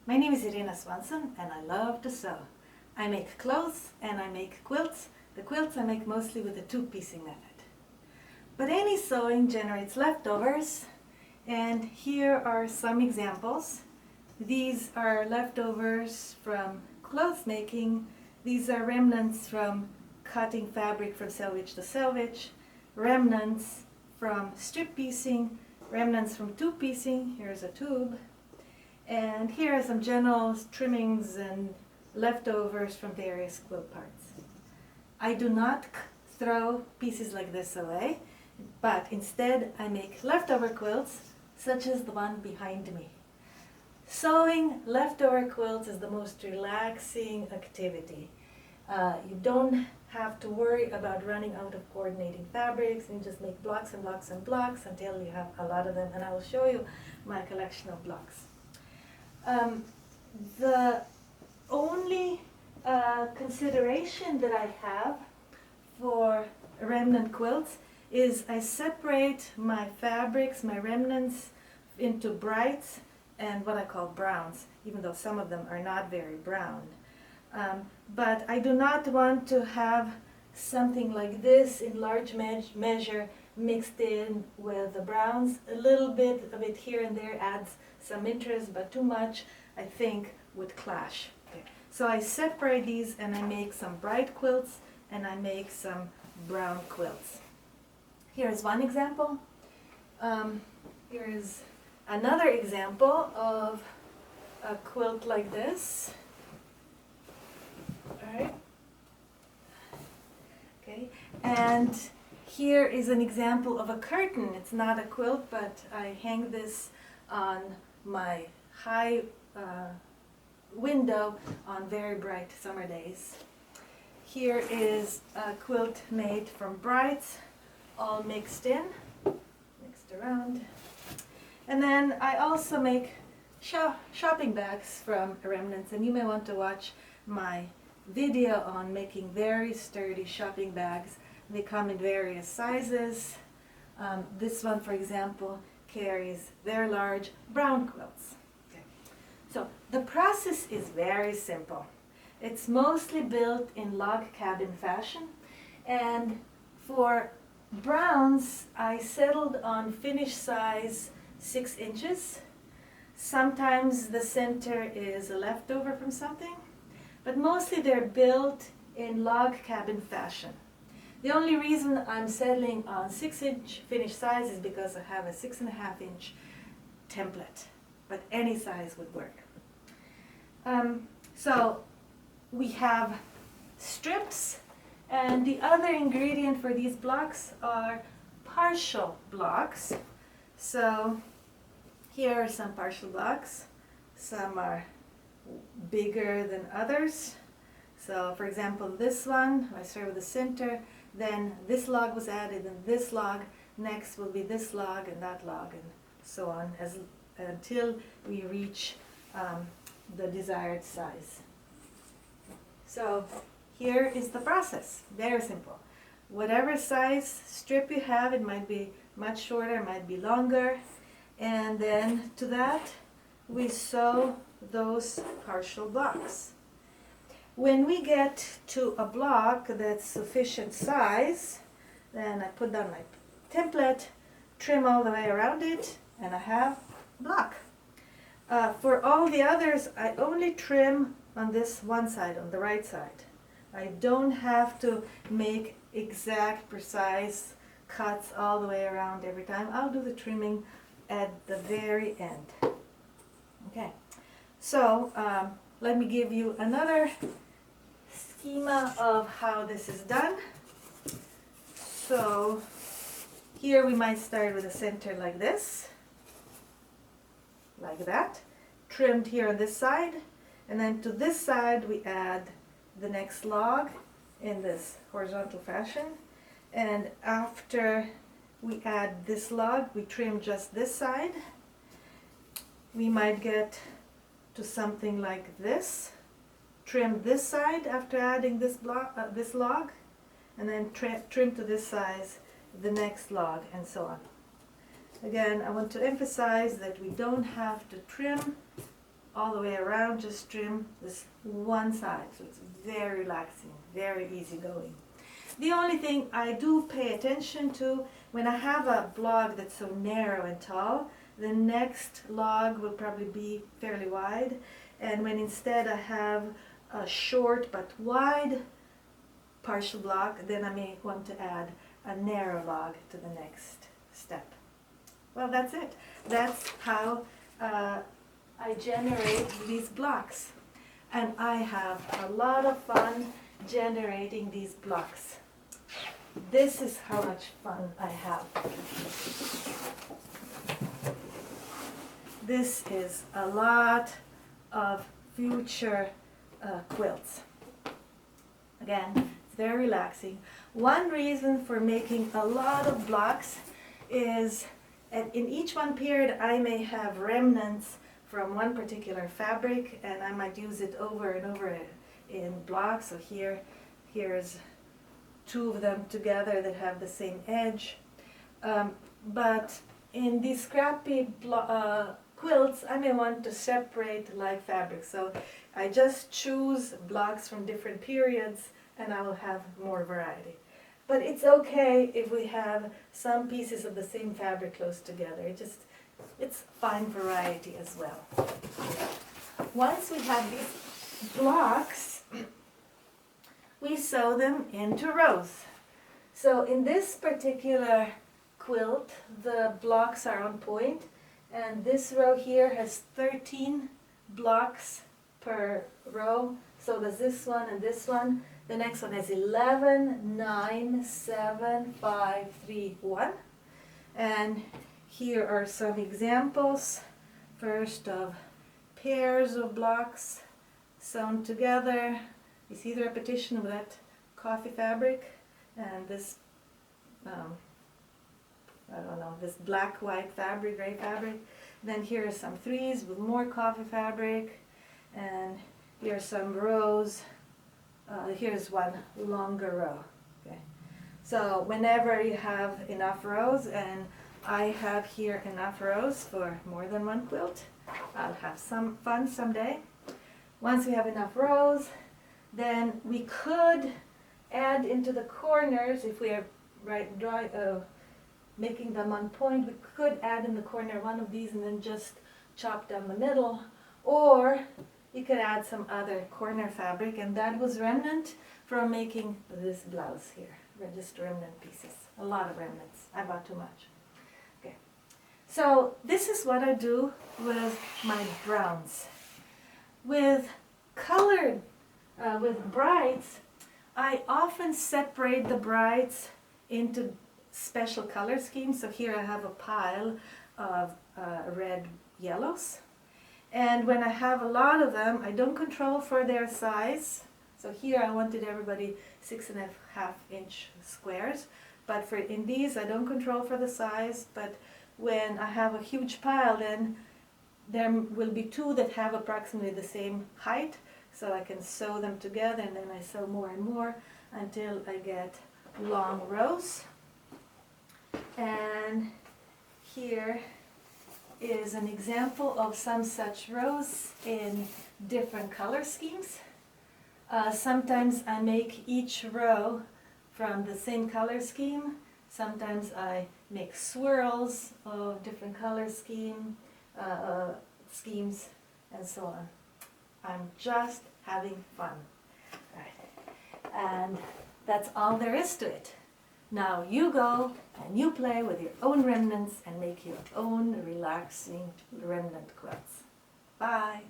My name is Irena Swanson and I love to sew. I make clothes and I make quilts. The quilts I make mostly with the two-piecing method. But any sewing generates leftovers, and here are some examples. These are leftovers from clothes making. These are remnants from cutting fabric from selvage to selvage, remnants from strip piecing, remnants from two-piecing. Here's a tube. And here are some general trimmings and leftovers from various quilt parts. I do not throw pieces like this away, but instead I make leftover quilts, such as the one behind me. Sewing leftover quilts is the most relaxing activity. You don't have to worry about running out of coordinating fabrics, and you just make blocks and blocks and blocks until you have a lot of them, and I will show you my collection of blocks. The only consideration that I have for remnant quilts is I separate my fabrics, my remnants, into brights and what I call browns, even though some of them are not very brown. But I do not want to have something like this in large measure mixed in with the browns. A little bit of it here and there adds some interest, but too much, I think, would clash. Okay. So I separate these and I make some bright quilts and I make some brown quilts. Here's one example. Here is another example of a quilt like this. All right. Okay. And here is an example of a curtain. It's not a quilt, but I hang this on my high window on very bright summer days. Here is a quilt made from brights, all mixed around. And then I also make shopping bags from remnants, and you may want to watch my video on making very sturdy shopping bags. They come in various sizes. This one, for example, carries very large brown quilts. Okay. So the process is very simple. It's mostly built in log cabin fashion, and for browns I settled on finish size 6 inches. Sometimes the center is a leftover from something, but mostly they're built in log cabin fashion. The only reason I'm settling on 6-inch finish size is because I have a 6.5-inch template, but any size would work. So we have strips, and the other ingredient for these blocks are partial blocks. So here are some partial blocks. Some are bigger than others. So for example, this one, I start with the center, then this log was added, and this log, next will be this log and that log, and so on, until we reach the desired size. So here is the process, very simple. Whatever size strip you have, it might be much shorter, it might be longer, and then to that we sew those partial blocks. When we get to a block that's sufficient size, then I put down my template, trim all the way around it, and I have a block. For all the others, I only trim on this one side, on the right side. I don't have to make exact, precise cuts all the way around every time. I'll do the trimming at the very end. Okay, so let me give you another schema of how this is done. So here we might start with a center like this, like that, trimmed here on this side, and then to this side we add the next log in this horizontal fashion, and after we add this log we trim just this side. We might get to something like this, trim this side after adding this log, and then trim to this size the next log, and so on. Again, I want to emphasize that we don't have to trim all the way around, just trim this one side. So it's very relaxing, very easygoing. The only thing I do pay attention to, when I have a blog that's so narrow and tall, the next log will probably be fairly wide. And when instead I have a short but wide partial block, then I may want to add a narrow log to the next step. Well, that's it. That's how I generate these blocks. And I have a lot of fun generating these blocks. This is how much fun I have. This is a lot of future quilts. Again, it's very relaxing. One reason for making a lot of blocks is in each one period I may have remnants from one particular fabric, and I might use it over and over in blocks. So here's two of them together that have the same edge. But in these scrappy quilts, I may want to separate like fabric. So I just choose blocks from different periods and I will have more variety. But it's okay if we have some pieces of the same fabric close together. It's fine variety as well. Once we have these blocks, we sew them into rows. So in this particular quilt, the blocks are on point, and this row here has 13 blocks per row. So does this one and this one. The next one has 11, 9, 7, 5, 3, 1. And here are some examples. First of pairs of blocks sewn together. You see the repetition of that coffee fabric and this, I don't know, this black, white fabric, gray fabric. Then here are some threes with more coffee fabric, and here are some rows. Here's one longer row. Okay. So whenever you have enough rows, and I have here enough rows for more than one quilt, I'll have some fun someday. Once we have enough rows, then we could add into the corners, if we are making them on point, we could add in the corner one of these and then just chop down the middle. Or you could add some other corner fabric, and that was remnant from making this blouse here. They're just remnant pieces, a lot of remnants. I bought too much. Okay, so this is what I do with my browns. With colored, with brights, I often separate the brights into special color schemes. So here I have a pile of red yellows. And when I have a lot of them, I don't control for their size. So here I wanted everybody 6.5 inch squares. But in these I don't control for the size. But when I have a huge pile, then there will be two that have approximately the same height. So I can sew them together, and then I sew more and more until I get long rows. And here is an example of some such rows in different color schemes. Sometimes I make each row from the same color scheme. Sometimes I make swirls of different color schemes, and so on. I'm just having fun. Right. And that's all there is to it. Now you go and you play with your own remnants and make your own relaxing remnant quilts. Bye.